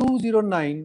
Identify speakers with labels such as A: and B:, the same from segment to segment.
A: 209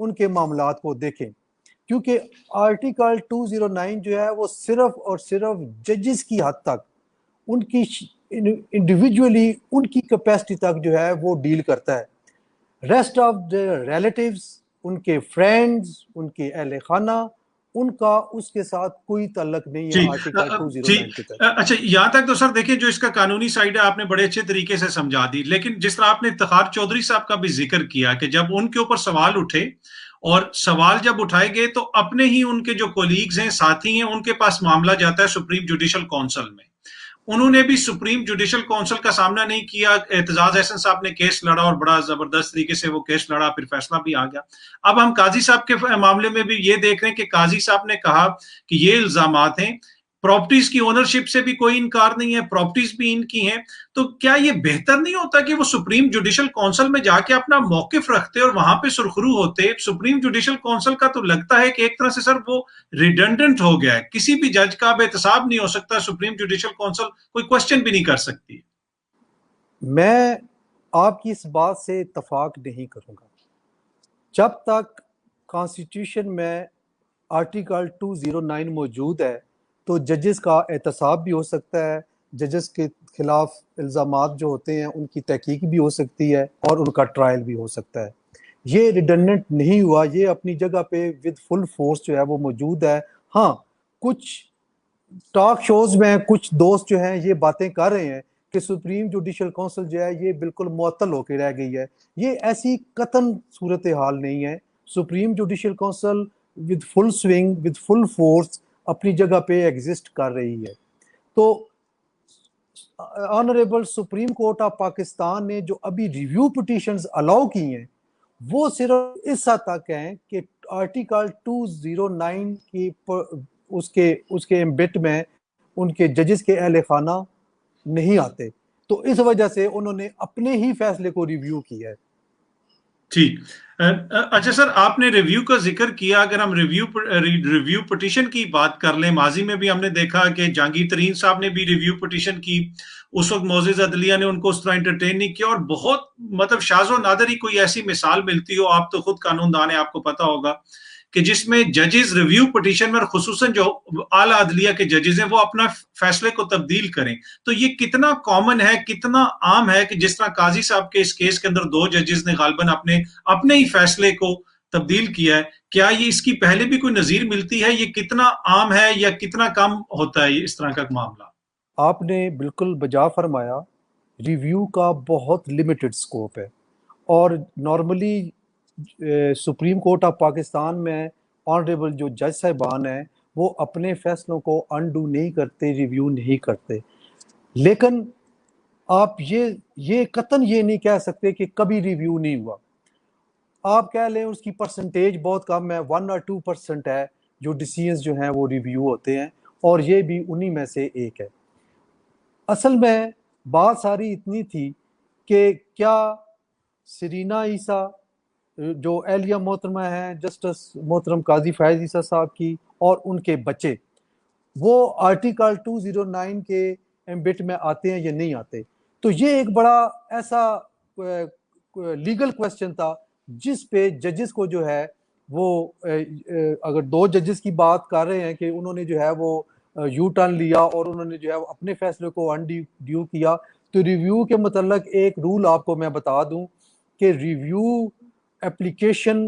A: ان کے معاملات کو دیکھیں، کیونکہ آرٹیکل 209 جو ہے وہ صرف اور صرف ججز کی حد تک ان کی انڈیویجولی ان کی کیپیسٹی تک جو ہے وہ ڈیل کرتا ہے. ریسٹ آف دا ریلیٹیوز، ان کے فرینڈز، ان کے اہل خانہ، ان کا اس کے ساتھ کوئی تعلق نہیں ہے
B: جی
A: آرٹیکل
B: جی
A: 209 کے تحت.
B: اچھا، یہاں تک تو سر دیکھیں جو اس کا قانونی سائڈ ہے آپ نے بڑے اچھے طریقے سے سمجھا دی، لیکن جس طرح آپ نے افتخار چودھری صاحب کا بھی ذکر کیا کہ جب ان کے اوپر سوال اٹھے اور سوال جب اٹھائے گئے تو اپنے ہی ان کے جو کولیگز ہیں، ساتھی ہیں، ان کے پاس معاملہ جاتا ہے سپریم جوڈیشل کونسل میں. انہوں نے بھی سپریم جوڈیشل کونسل کا سامنا نہیں کیا. اعتزاز احسن صاحب نے کیس لڑا اور بڑا زبردست طریقے سے وہ کیس لڑا، پھر فیصلہ بھی آ گیا. اب ہم قاضی صاحب کے معاملے میں بھی یہ دیکھ رہے ہیں کہ قاضی صاحب نے کہا کہ یہ الزامات ہیں، پراپرٹیز کی اونرشپ سے بھی کوئی انکار نہیں ہے، پراپرٹیز بھی ان کی ہیں. تو کیا یہ بہتر نہیں ہوتا کہ وہ سپریم جوڈیشل کونسل میں جا کے اپنا موقف رکھتے اور وہاں پہ سرخرو ہوتے؟ سپریم جوڈیشل کونسل کا تو لگتا ہے کہ ایک طرح سے سر وہ ریڈنڈنٹ ہو گیا ہے، کسی بھی جج کا اب احتساب نہیں ہو سکتا، سپریم جوڈیشل کونسل کوئی کوشچن بھی نہیں کر سکتی.
A: میں آپ کی اس بات سے اتفاق نہیں کروں گا. جب تک کانسٹیٹیوشن میں آرٹیکل 209 موجود ہے تو ججز کا احتساب بھی ہو سکتا ہے، ججز کے خلاف الزامات جو ہوتے ہیں ان کی تحقیق بھی ہو سکتی ہے اور ان کا ٹرائل بھی ہو سکتا ہے. یہ ریڈنڈنٹ نہیں ہوا، یہ اپنی جگہ پہ ود فل فورس جو ہے وہ موجود ہے. ہاں، کچھ ٹاک شوز میں کچھ دوست جو ہیں یہ باتیں کر رہے ہیں کہ سپریم جوڈیشل کونسل جو ہے یہ بالکل معطل ہو کے رہ گئی ہے. یہ ایسی قطعاً صورتحال نہیں ہے. Supreme judicial council with full swing, with full force اپنی جگہ پہ ایگزسٹ کر رہی ہے. تو honourable supreme court of Pakistan نے جو ابھی ریویو پٹیشنز الاؤ کی ہیں وہ صرف اس حد تک ہیں کہ آرٹیکل 209 کی اس کے ایمبٹ میں ان کے ججز کے اہل خانہ نہیں آتے، تو اس وجہ سے انہوں نے اپنے ہی فیصلے کو ریویو کیا ہے.
B: ٹھیک. اچھا سر، آپ نے ریویو کا ذکر کیا، اگر ہم ریویو پٹیشن کی بات کر لیں، ماضی میں بھی ہم نے دیکھا کہ جہانگیر ترین صاحب نے بھی ریویو پٹیشن کی. اس وقت معزز عدلیہ نے ان کو اس طرح انٹرٹین نہیں کیا، اور بہت مطلب شاذ و نادر ہی کوئی ایسی مثال ملتی ہو، آپ تو خود قانون دان ہیں، آپ کو پتا ہوگا کہ جس میں ججز ریویو پٹیشن میں اور خصوصاً جو اعلیٰ عدلیہ کے ججز ہیں وہ اپنا فیصلے کو تبدیل کریں. تو یہ کتنا کامن ہے، کتنا عام ہے کہ جس طرح قاضی صاحب کے اس کیس کے اندر 2 ججز نے غالباً اپنے ہی فیصلے کو تبدیل کیا ہے؟ کیا یہ اس کی پہلے بھی کوئی نظیر ملتی ہے؟ یہ کتنا عام ہے یا کتنا کم ہوتا ہے اس طرح کا معاملہ؟
A: آپ نے بالکل بجا فرمایا، ریویو کا بہت لیمیٹڈ سکوپ ہے، اور normally supreme court of Pakistan میں آنریبل جو جج صاحبان ہیں وہ اپنے فیصلوں کو انڈو نہیں کرتے، ریویو نہیں کرتے. لیکن آپ یہ قطعاً یہ نہیں کہہ سکتے کہ کبھی ریویو نہیں ہوا. آپ کہہ لیں اس کی پرسنٹیج بہت کم ہے، 1 اور 2% ہے جو ڈیسیژنز جو ہیں وہ ریویو ہوتے ہیں، اور یہ بھی انہی میں سے ایک ہے. اصل میں بات ساری اتنی تھی کہ کیا سرینا عیسیٰ جو اہلیہ محترمہ ہیں جسٹس محترم قاضی فائز عیسیٰ صاحب کی اور ان کے بچے، وہ آرٹیکل 209 کے ایمبٹ میں آتے ہیں یا نہیں آتے؟ تو یہ ایک بڑا ایسا لیگل کویسچن تھا جس پہ ججز کو جو ہے وہ اگر 2 ججز کی بات کر رہے ہیں کہ انہوں نے جو ہے وہ یو ٹرن لیا اور انہوں نے جو ہے اپنے فیصلے کو انڈیو کیا، تو ریویو کے متعلق ایک رول آپ کو میں بتا دوں کہ ریویو اپلیکیشن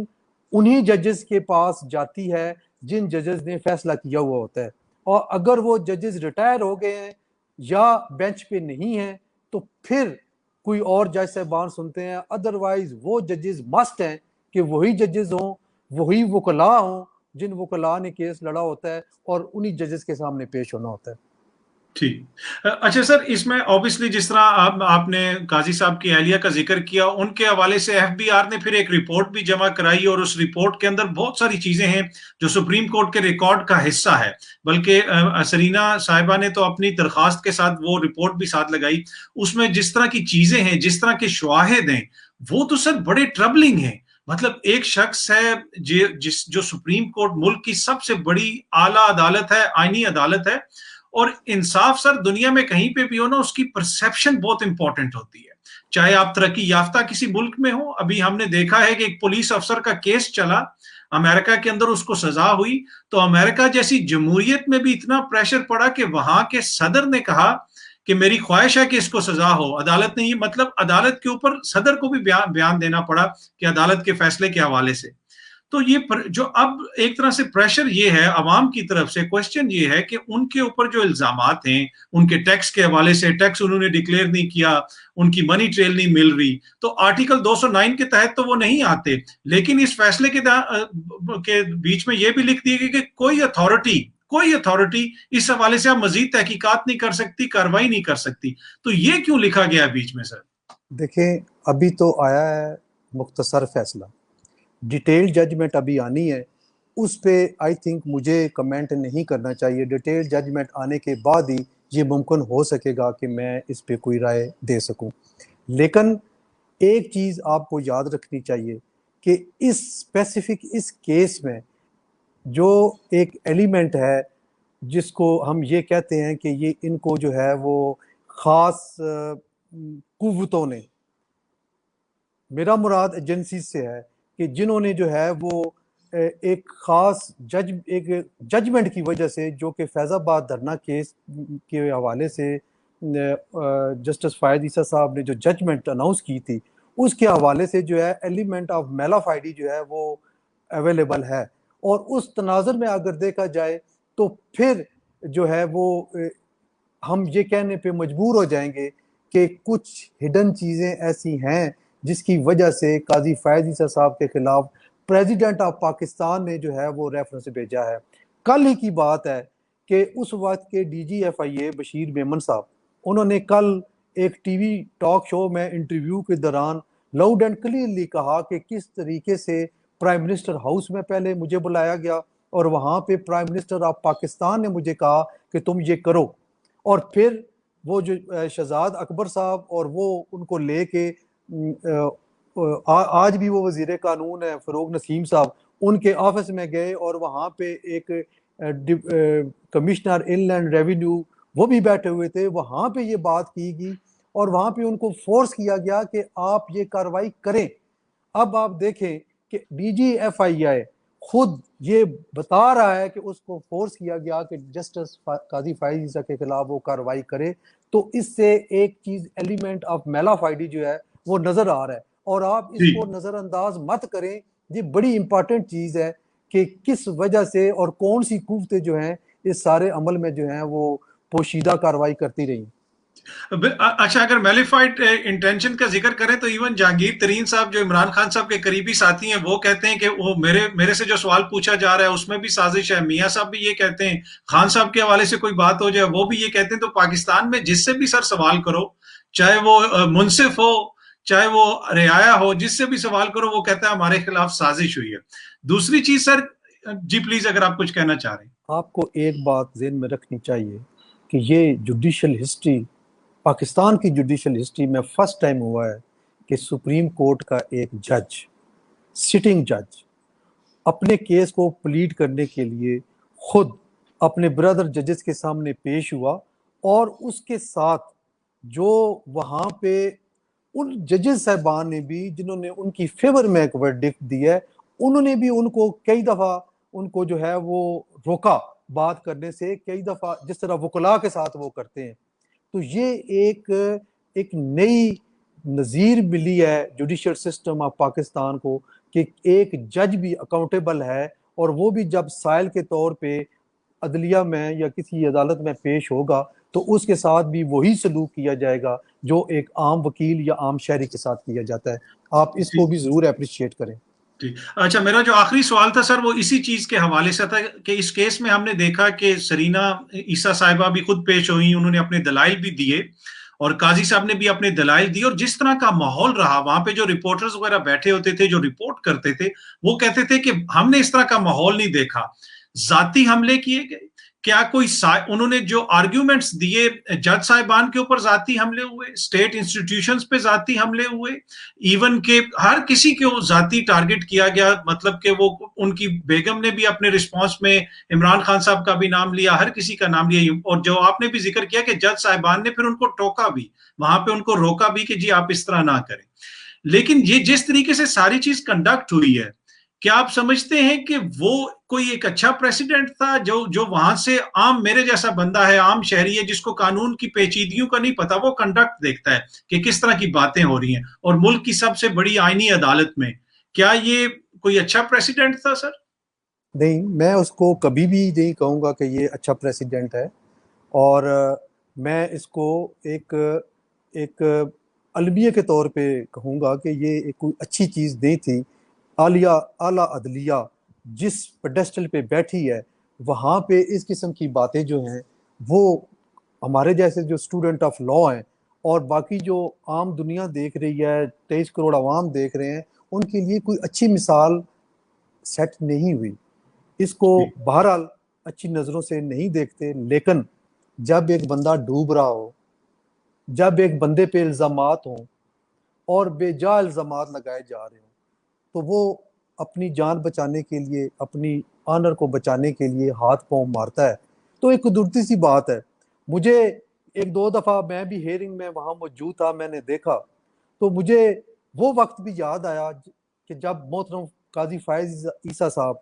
A: انہی ججز کے پاس جاتی ہے جن ججز نے فیصلہ کیا ہوا ہوتا ہے، اور اگر وہ ججز ریٹائر ہو گئے ہیں یا بینچ پہ نہیں ہیں تو پھر کوئی اور جج صاحبان سنتے ہیں. ادروائز وہ ججز مسٹ ہیں کہ وہی ججز ہوں، وہی وکلاء ہوں جن وکلاء نے کیس لڑا ہوتا ہے، اور انہی ججز کے سامنے پیش ہونا ہوتا ہے.
B: ٹھیک. اچھا سر، اس میں اوبیسلی جس طرح آپ نے قاضی صاحب کی اہلیہ کا ذکر کیا، ان کے حوالے سے ایف بی آر نے پھر ایک رپورٹ بھی جمع کرائی، اور اس رپورٹ کے اندر بہت ساری چیزیں ہیں جو سپریم کورٹ کے ریکارڈ کا حصہ ہے. بلکہ سرینا صاحبہ نے تو اپنی درخواست کے ساتھ وہ رپورٹ بھی ساتھ لگائی. اس میں جس طرح کی چیزیں ہیں، جس طرح کے شواہد ہیں، وہ تو سر بڑے ٹربلنگ ہیں. مطلب ایک شخص ہے جو سپریم کورٹ ملک کی سب سے بڑی اعلیٰ عدالت ہے، آئینی عدالت ہے، اور انصاف سر دنیا میں کہیں پہ بھی ہو نا، اس کی پرسپشن بہت امپورٹنٹ ہوتی ہے، چاہے آپ ترقی یافتہ کسی ملک میں ہو. ابھی ہم نے دیکھا ہے کہ ایک پولیس افسر کا کیس چلا امریکہ کے اندر، اس کو سزا ہوئی، تو امریکہ جیسی جمہوریت میں بھی اتنا پریشر پڑا کہ وہاں کے صدر نے کہا کہ میری خواہش ہے کہ اس کو سزا ہو. عدالت نے یہ مطلب عدالت کے اوپر صدر کو بھی بیان دینا پڑا کہ عدالت کے فیصلے کے حوالے سے. تو یہ جو اب ایک طرح سے پریشر یہ ہے عوام کی طرف سے، کوشچن یہ ہے کہ ان کے اوپر جو الزامات ہیں ان کے ٹیکس کے حوالے سے، ٹیکس انہوں نے ڈکلیئر نہیں کیا، ان کی منی ٹریل نہیں مل رہی، تو آرٹیکل 209 کے تحت تو وہ نہیں آتے، لیکن اس فیصلے کے بیچ میں یہ بھی لکھ دی گئی کہ کوئی اتھارٹی اس حوالے سے آپ مزید تحقیقات نہیں کر سکتی، کارروائی نہیں کر سکتی. تو یہ کیوں لکھا گیا بیچ میں سر؟
A: دیکھیں ابھی تو آیا ہے مختصر فیصلہ، ڈیٹیل ججمنٹ ابھی آنی ہے، اس پہ آئی تھنک مجھے کمنٹ نہیں کرنا چاہیے. ڈیٹیل ججمنٹ آنے کے بعد ہی یہ ممکن ہو سکے گا کہ میں اس پہ کوئی رائے دے سکوں. لیکن ایک چیز آپ کو یاد رکھنی چاہیے کہ اس اسپیسیفک اس کیس میں جو ایک ایلیمنٹ ہے جس کو ہم یہ کہتے ہیں کہ یہ ان کو جو ہے وہ خاص قوتوں نے، میرا مراد ایجنسیز سے ہے، کہ جنہوں نے جو ہے وہ ایک خاص ایک ججمنٹ کی وجہ سے، جو کہ فیض آباد دھرنا کیس کے حوالے سے جسٹس فائز عیسیٰ صاحب نے جو ججمنٹ اناؤنس کی تھی، اس کے حوالے سے جو ہے ایلیمنٹ آف میلافائڈی جو ہے وہ اویلیبل ہے. اور اس تناظر میں اگر دیکھا جائے تو پھر جو ہے وہ ہم یہ کہنے پہ مجبور ہو جائیں گے کہ کچھ ہڈن چیزیں ایسی ہیں جس کی وجہ سے قاضی فائز عیسیٰ صاحب کے خلاف پریزیڈنٹ آف پاکستان نے جو ہے وہ ریفرنس بھیجا ہے. کل ہی کی بات ہے کہ اس وقت کے ڈی جی ایف آئی اے بشیر میمن صاحب، انہوں نے کل ایک ٹی وی ٹاک شو میں انٹرویو کے دوران لاؤڈ اینڈ کلیئرلی کہا کہ کس طریقے سے پرائم منسٹر ہاؤس میں پہلے مجھے بلایا گیا اور وہاں پہ پرائم منسٹر آف پاکستان نے مجھے کہا کہ تم یہ کرو، اور پھر وہ جو شہزاد اکبر صاحب اور وہ ان کو لے کے آج بھی وہ وزیر قانون ہے فروغ نسیم صاحب، ان کے آفس میں گئے اور وہاں پہ ایک کمشنر ان لینڈ ریونیو وہ بھی بیٹھے ہوئے تھے، وہاں پہ یہ بات کی گئی اور وہاں پہ ان کو فورس کیا گیا کہ آپ یہ کارروائی کریں. اب آپ دیکھیں کہ ڈی جی ایف آئی اے خود یہ بتا رہا ہے کہ اس کو فورس کیا گیا کہ جسٹس قاضی فائز عیسیٰ کے خلاف وہ کارروائی کرے. تو اس سے ایک چیز ایلیمنٹ آف میلافائڈی جو ہے وہ نظر آ رہا ہے، اور آپ اس کو نظر انداز مت کریں. یہ بڑی امپورٹنٹ چیز ہے کہ کس وجہ سے اور کون سی قوتیں جو ہیں اس سارے عمل میں جو ہیں وہ پوشیدہ کارروائی کرتی رہی.
B: اچھا، اگر میلیفائڈ انٹینشن کا ذکر کریں تو ایون جہانگیر ترین صاحب جو عمران خان صاحب کے قریبی ساتھی ہیں وہ کہتے ہیں کہ وہ میرے سے جو سوال پوچھا جا رہا ہے اس میں بھی سازش ہے. میاں صاحب بھی یہ کہتے ہیں، خان صاحب کے حوالے سے کوئی بات ہو جائے وہ بھی یہ کہتے ہیں. تو پاکستان میں جس سے بھی سر سوال کرو، چاہے وہ منصف ہو چاہے وہ رعایا ہو، جس سے بھی سوال کرو وہ کہتا ہے ہمارے خلاف سازش ہوئی ہے. دوسری چیز سر، جی پلیز اگر آپ کچھ کہنا چاہ رہے ہیں.
A: آپ کو ایک بات ذہن میں رکھنی چاہیے کہ یہ جوڈیشل ہسٹری، پاکستان کی جوڈیشل ہسٹری میں فرسٹ ٹائم ہوا ہے کہ سپریم کورٹ کا ایک جج، سٹنگ جج، اپنے کیس کو پلیڈ کرنے کے لیے خود اپنے برادر ججز کے سامنے پیش ہوا، اور اس کے ساتھ جو وہاں پہ ان ججز صاحبان نے بھی جنہوں نے ان کی فیور میں ایک ورڈکٹ دی ہے، انہوں نے بھی ان کو کئی دفعہ ان کو جو ہے وہ روکا بات کرنے سے، کئی دفعہ جس طرح وکلاء کے ساتھ وہ کرتے ہیں. تو یہ ایک نئی نظیر ملی ہے جوڈیشل سسٹم آف پاکستان کو کہ ایک جج بھی اکاؤنٹیبل ہے، اور وہ بھی جب سائل کے طور پہ عدلیہ میں یا کسی عدالت میں پیش ہوگا تو اس کے ساتھ بھی وہی سلوک کیا جائے گا جو ایک عام وکیل یا عام شہری کے ساتھ کیا جاتا ہے. آپ اس کو بھی ضرور اپریشیٹ کریں.
B: اچھا، میرا جو آخری سوال تھا سر وہ اسی چیز کے حوالے سے تھا کہ اس کیس میں ہم نے دیکھا کہ سرینا عیسیٰ صاحبہ بھی خود پیش ہوئی، انہوں نے اپنے دلائل بھی دیے اور قاضی صاحب نے بھی اپنے دلائل دیے، اور جس طرح کا ماحول رہا وہاں پہ جو رپورٹرز وغیرہ بیٹھے ہوتے تھے جو رپورٹ کرتے تھے وہ کہتے تھے کہ ہم نے اس طرح کا ماحول نہیں دیکھا. ذاتی حملے کیے گئے، کیا کوئی انہوں نے جو آرگیومنٹس دیے جج صاحبان کے اوپر ذاتی حملے ہوئے, اسٹیٹ انسٹیٹیوشنز پہ ذاتی حملے ہوئے, ایون کہ ہر کسی کو ذاتی ٹارگٹ کیا گیا, مطلب کہ وہ ان کی بیگم نے بھی اپنے رسپانس میں عمران خان صاحب کا بھی نام لیا, ہر کسی کا نام لیا, اور جو آپ نے بھی ذکر کیا کہ جج صاحبان نے پھر ان کو ٹوکا بھی, وہاں پہ ان کو روکا بھی کہ جی آپ اس طرح نہ کریں. لیکن یہ جس طریقے سے ساری چیز کنڈکٹ ہوئی ہے, کیا آپ سمجھتے ہیں کہ وہ کوئی ایک اچھا پریسیڈنٹ تھا جو وہاں سے عام میرے جیسا بندہ ہے, عام شہری ہے, جس کو قانون کی پیچیدگیوں کا نہیں پتا, وہ کنڈکٹ دیکھتا ہے کہ کس طرح کی باتیں ہو رہی ہیں اور ملک کی سب سے بڑی آئینی عدالت میں, کیا یہ کوئی اچھا پریسیڈنٹ تھا سر؟
A: نہیں, میں اس کو کبھی بھی نہیں کہوں گا کہ یہ اچھا پریسیڈنٹ ہے, اور میں اس کو ایک المیہ کے طور پہ کہوں گا کہ یہ ایک کوئی اچھی چیز نہیں تھی. اعلیٰ عدلیہ جس پیڈسٹل پہ بیٹھی ہے, وہاں پہ اس قسم کی باتیں جو ہیں وہ ہمارے جیسے جو اسٹوڈنٹ آف لا ہیں اور باقی جو عام دنیا دیکھ رہی ہے, 23 کروڑ عوام دیکھ رہے ہیں, ان کے لیے کوئی اچھی مثال سیٹ نہیں ہوئی. اس کو بہرحال اچھی نظروں سے نہیں دیکھتے, لیکن جب ایک بندہ ڈوب رہا ہو, جب ایک بندے پہ الزامات ہوں اور بے جا الزامات لگائے جا رہے ہوں, تو وہ اپنی جان بچانے کے لیے, اپنی آنر کو بچانے کے لیے ہاتھ پاؤں مارتا ہے. تو ایک قدرتی سی بات ہے. مجھے ایک دو دفعہ میں بھی ہیئرنگ میں وہاں موجود تھا, میں نے دیکھا, تو مجھے وہ وقت بھی یاد آیا کہ جب محترم قاضی فائز عیسیٰ صاحب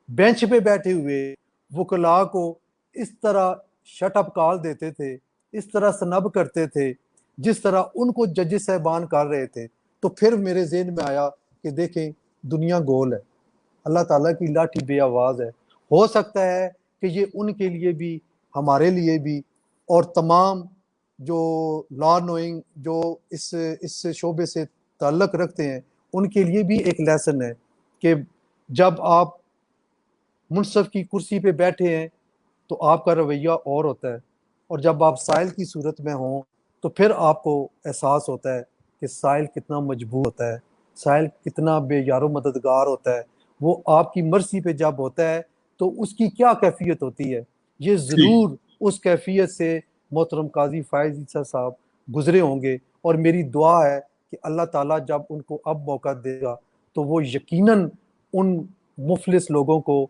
A: بینچ پہ بیٹھے ہوئے وکلاء کو اس طرح شٹ اپ کال دیتے تھے, اس طرح سنب کرتے تھے جس طرح ان کو ججز صاحبان کر رہے تھے. تو پھر میرے ذہن میں آیا کہ دیکھیں دنیا گول ہے, اللہ تعالیٰ کی لاٹھی بے آواز ہے. ہو سکتا ہے کہ یہ ان کے لیے بھی, ہمارے لیے بھی, اور تمام جو لا نوئنگ جو اس شعبے سے تعلق رکھتے ہیں ان کے لیے بھی ایک لیسن ہے کہ جب آپ منصف کی کرسی پہ بیٹھے ہیں تو آپ کا رویہ اور ہوتا ہے, اور جب آپ سائل کی صورت میں ہوں تو پھر آپ کو احساس ہوتا ہے کہ سائل کتنا مجبور ہوتا ہے, سائل کتنا بے یار و مددگار ہوتا ہے. وہ آپ کی مرضی پہ جب ہوتا ہے تو اس کی کیا کیفیت ہوتی ہے. یہ ضرور اس کیفیت سے محترم قاضی فائز عیسیٰ صاحب گزرے ہوں گے, اور میری دعا ہے کہ اللہ تعالیٰ جب ان کو اب موقع دے گا تو وہ یقیناً ان مفلس لوگوں کو,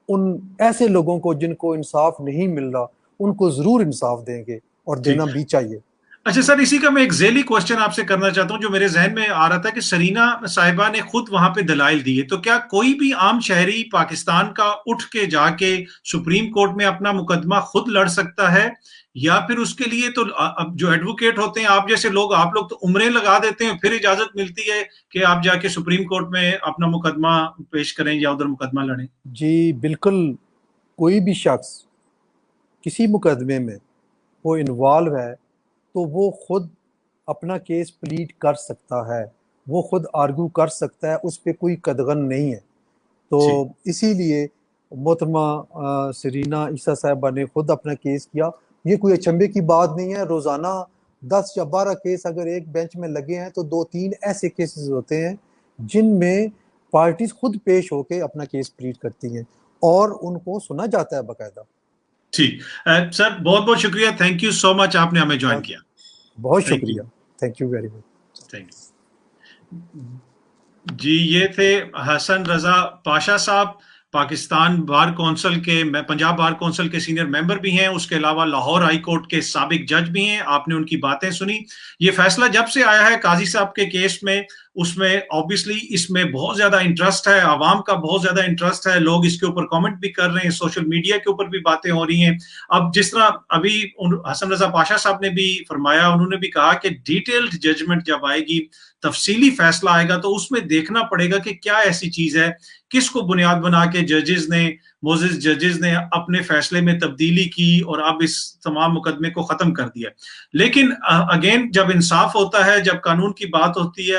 A: ان ایسے لوگوں کو جن کو انصاف نہیں مل رہا, ان کو ضرور انصاف دیں گے, اور دینا بھی چاہیے.
B: اچھا سر, اسی کا میں ایک ذیلی کوشچن آپ سے کرنا چاہتا ہوں جو میرے ذہن میں آ رہا تھا کہ سرینا صاحبہ نے خود وہاں پہ دلائل دیے, تو کیا کوئی بھی عام شہری پاکستان کا اٹھ کے جا کے سپریم کورٹ میں اپنا مقدمہ خود لڑ سکتا ہے, یا پھر اس کے لیے تو جو ایڈوکیٹ ہوتے ہیں آپ جیسے لوگ, آپ لوگ تو عمریں لگا دیتے ہیں, پھر اجازت ملتی ہے کہ آپ جا کے سپریم کورٹ میں اپنا مقدمہ پیش کریں یا ادھر مقدمہ لڑیں؟
A: جی بالکل, کوئی بھی شخص کسی مقدمے میں وہ انوالو ہے تو وہ خود اپنا کیس پلیٹ کر سکتا ہے, وہ خود آرگو کر سکتا ہے, اس پہ کوئی قدغن نہیں ہے. تو اسی لیے محترمہ سرینا عیسیٰ صاحبہ نے خود اپنا کیس کیا. یہ کوئی اچنبے کی بات نہیں ہے, روزانہ 10 یا 12 کیس اگر ایک بینچ میں لگے ہیں تو 2-3 ایسے کیسز ہوتے ہیں جن میں پارٹیز خود پیش ہو کے اپنا کیس پلیٹ کرتی ہیں اور ان کو سنا جاتا ہے باقاعدہ.
B: ٹھیک سر, بہت بہت شکریہ, تھینک یو سو مچ, آپ نے ہمیں جوائن کیا.
A: بہت شکریہ, thank you very much.
B: Thank you. جی یہ تھے حسن رضا پاشا صاحب, پاکستان بار کونسل کے, پنجاب بار کونسل کے سینئر ممبر بھی ہیں, اس کے علاوہ لاہور ہائی کورٹ کے سابق جج بھی ہیں. آپ نے ان کی باتیں سنی. یہ فیصلہ جب سے آیا ہے قاضی صاحب کے کیس میں, اس میں آبویسلی اس میں بہت زیادہ انٹرسٹ ہے, عوام کا بہت زیادہ انٹرسٹ ہے, لوگ اس کے اوپر کامنٹ بھی کر رہے ہیں, سوشل میڈیا کے اوپر بھی باتیں ہو رہی ہیں. اب جس طرح ابھی حسن رضا پاشا صاحب نے بھی فرمایا, انہوں نے بھی کہا کہ ڈیٹیلڈ ججمنٹ جب آئے گی, تفصیلی فیصلہ آئے گا, تو اس میں دیکھنا پڑے گا کہ کیا ایسی چیز ہے, کس کو بنیاد بنا کے ججز نے, موزز ججز نے اپنے فیصلے میں تبدیلی کی اور اب اس تمام مقدمے کو ختم کر دیا. لیکن اگین جب انصاف ہوتا ہے, جب قانون کی بات ہوتی ہے,